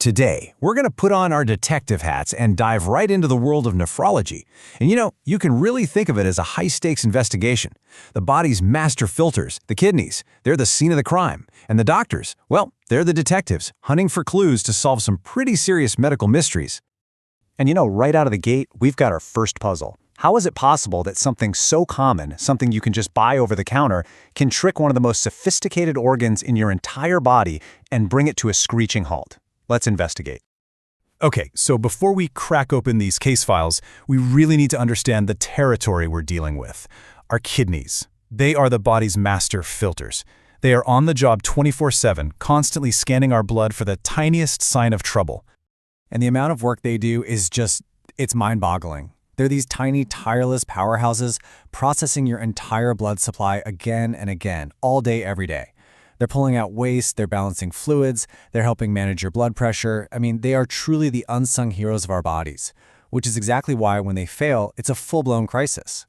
Today, we're going to put on our detective hats and dive right into the world of nephrology. And you can really think of it as a high-stakes investigation. The body's master filters, the kidneys, they're the scene of the crime. And the doctors, well, they're the detectives, hunting for clues to solve some pretty serious medical mysteries. And right out of the gate, we've got our first puzzle. How is it possible that something so common, something you can just buy over the counter, can trick one of the most sophisticated organs in your entire body and bring it to a screeching halt? Let's investigate. Okay, so before we crack open these case files, we really need to understand the territory we're dealing with. Our kidneys. They are the body's master filters. They are on the job 24/7, constantly scanning our blood for the tiniest sign of trouble. And the amount of work they do is it's mind-boggling. They're these tiny, tireless powerhouses processing your entire blood supply again and again, all day, every day. They're pulling out waste, they're balancing fluids, they're helping manage your blood pressure. They are truly the unsung heroes of our bodies, which is exactly why when they fail, it's a full-blown crisis.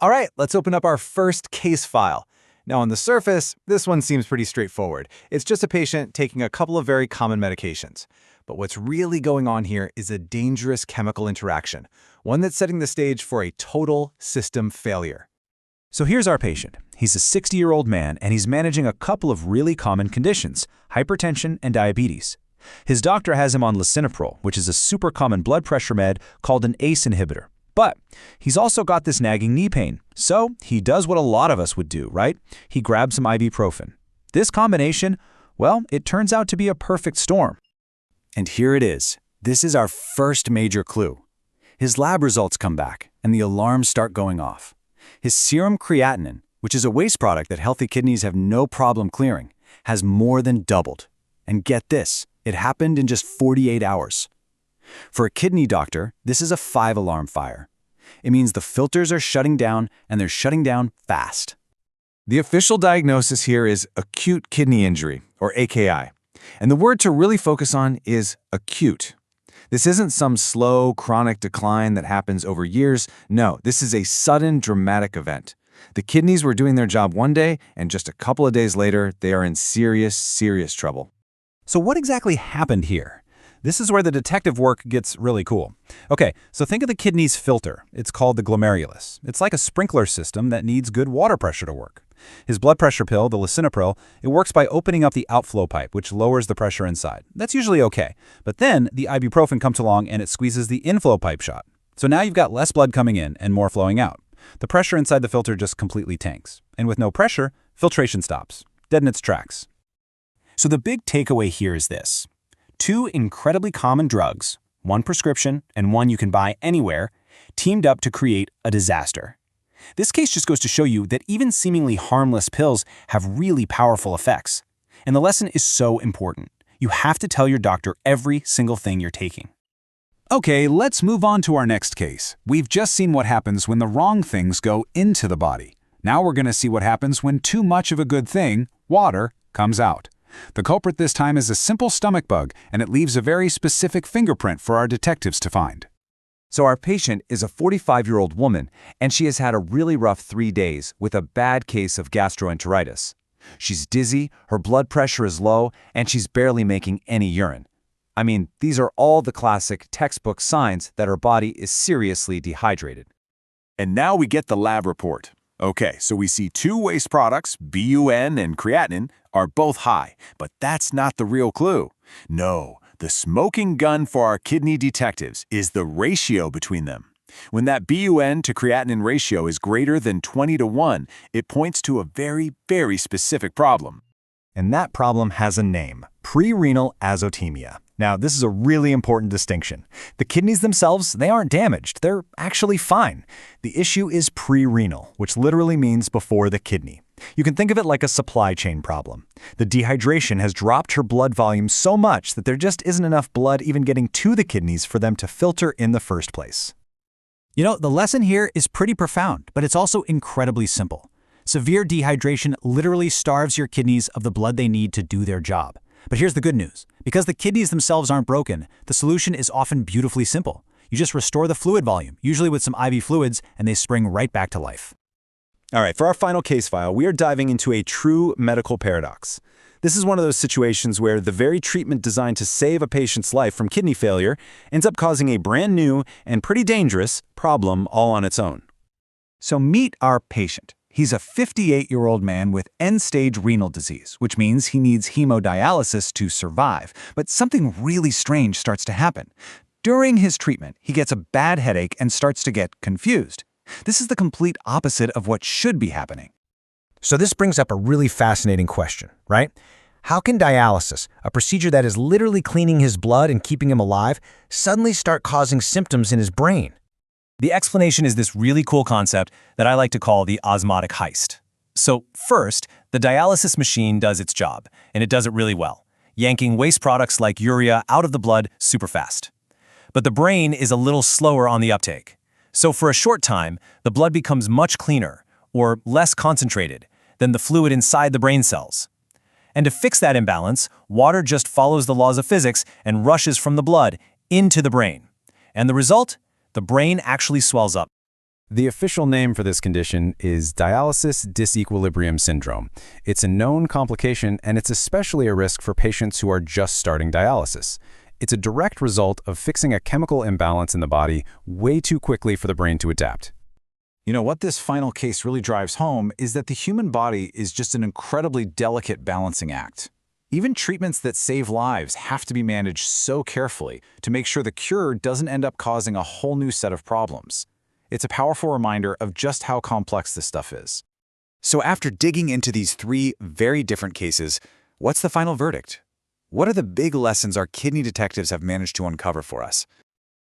All right, let's open up our first case file. Now, on the surface, this one seems pretty straightforward. It's just a patient taking a couple of very common medications. But what's really going on here is a dangerous chemical interaction, one that's setting the stage for a total system failure. So here's our patient. He's a 60-year-old man, and he's managing a couple of really common conditions, hypertension and diabetes. His doctor has him on lisinopril, which is a super common blood pressure med called an ACE inhibitor. But he's also got this nagging knee pain, so he does what a lot of us would do, right? He grabs some ibuprofen. This combination, well, it turns out to be a perfect storm. And here it is. This is our first major clue. His lab results come back, and the alarms start going off. His serum creatinine, which is a waste product that healthy kidneys have no problem clearing, has more than doubled. And get this, it happened in just 48 hours. For a kidney doctor, this is a 5-alarm fire. It means the filters are shutting down, and they're shutting down fast. The official diagnosis here is acute kidney injury, or AKI. And the word to really focus on is acute. This isn't some slow, chronic decline that happens over years. No, this is a sudden, dramatic event. The kidneys were doing their job one day, and just a couple of days later, they are in serious, serious trouble. So what exactly happened here? This is where the detective work gets really cool. Okay, so think of the kidney's filter. It's called the glomerulus. It's like a sprinkler system that needs good water pressure to work. His blood pressure pill, the lisinopril, it works by opening up the outflow pipe, which lowers the pressure inside. That's usually okay. But then the ibuprofen comes along and it squeezes the inflow pipe shut. So now you've got less blood coming in and more flowing out. The pressure inside the filter just completely tanks. And with no pressure, filtration stops, dead in its tracks. So the big takeaway here is this. 2 incredibly common drugs, one prescription and one you can buy anywhere, teamed up to create a disaster. This case just goes to show you that even seemingly harmless pills have really powerful effects. And the lesson is so important. You have to tell your doctor every single thing you're taking. Okay, let's move on to our next case. We've just seen what happens when the wrong things go into the body. Now we're going to see what happens when too much of a good thing, water, comes out. The culprit this time is a simple stomach bug, and it leaves a very specific fingerprint for our detectives to find. So our patient is a 45-year-old woman, and she has had a really rough 3 days with a bad case of gastroenteritis. She's dizzy, her blood pressure is low, and she's barely making any urine. These are all the classic textbook signs that her body is seriously dehydrated. And now we get the lab report. Okay, so we see 2 waste products, BUN and creatinine, are both high, but that's not the real clue. No, the smoking gun for our kidney detectives is the ratio between them. When that BUN to creatinine ratio is greater than 20:1, it points to a very, very specific problem. And that problem has a name, prerenal azotemia. Now, this is a really important distinction. The kidneys themselves, they aren't damaged. They're actually fine. The issue is prerenal, which literally means before the kidney. You can think of it like a supply chain problem. The dehydration has dropped her blood volume so much that there just isn't enough blood even getting to the kidneys for them to filter in the first place. The lesson here is pretty profound, but it's also incredibly simple. Severe dehydration literally starves your kidneys of the blood they need to do their job. But here's the good news. Because the kidneys themselves aren't broken, the solution is often beautifully simple. You just restore the fluid volume, usually with some IV fluids, and they spring right back to life. All right, for our final case file, we are diving into a true medical paradox. This is one of those situations where the very treatment designed to save a patient's life from kidney failure ends up causing a brand new and pretty dangerous problem all on its own. So meet our patient. He's a 58-year-old man with end-stage renal disease, which means he needs hemodialysis to survive. But something really strange starts to happen. During his treatment, he gets a bad headache and starts to get confused. This is the complete opposite of what should be happening. So this brings up a really fascinating question, right? How can dialysis, a procedure that is literally cleaning his blood and keeping him alive, suddenly start causing symptoms in his brain? The explanation is this really cool concept that I like to call the osmotic heist. So first, the dialysis machine does its job, and it does it really well, yanking waste products like urea out of the blood super fast. But the brain is a little slower on the uptake. So for a short time, the blood becomes much cleaner, or less concentrated, than the fluid inside the brain cells. And to fix that imbalance, water just follows the laws of physics and rushes from the blood into the brain. And the result? The brain actually swells up. The official name for this condition is dialysis disequilibrium syndrome. It's a known complication, and it's especially a risk for patients who are just starting dialysis. It's a direct result of fixing a chemical imbalance in the body way too quickly for the brain to adapt. You know, what this final case really drives home is that the human body is just an incredibly delicate balancing act. Even treatments that save lives have to be managed so carefully to make sure the cure doesn't end up causing a whole new set of problems. It's a powerful reminder of just how complex this stuff is. So after digging into these three very different cases, what's the final verdict? What are the big lessons our kidney detectives have managed to uncover for us?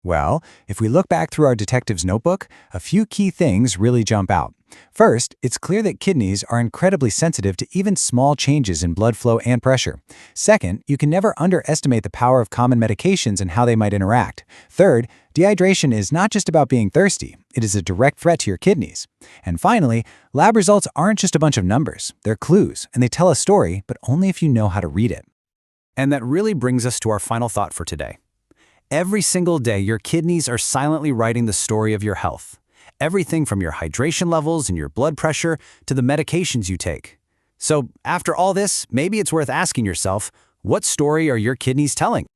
Well, if we look back through our detective's notebook, a few key things really jump out. First, it's clear that kidneys are incredibly sensitive to even small changes in blood flow and pressure. Second, you can never underestimate the power of common medications and how they might interact. Third, dehydration is not just about being thirsty. It is a direct threat to your kidneys. And finally, lab results aren't just a bunch of numbers. They're clues, and they tell a story, but only if you know how to read it. And that really brings us to our final thought for today. Every single day, your kidneys are silently writing the story of your health. Everything from your hydration levels and your blood pressure to the medications you take. So after all this, maybe it's worth asking yourself, what story are your kidneys telling?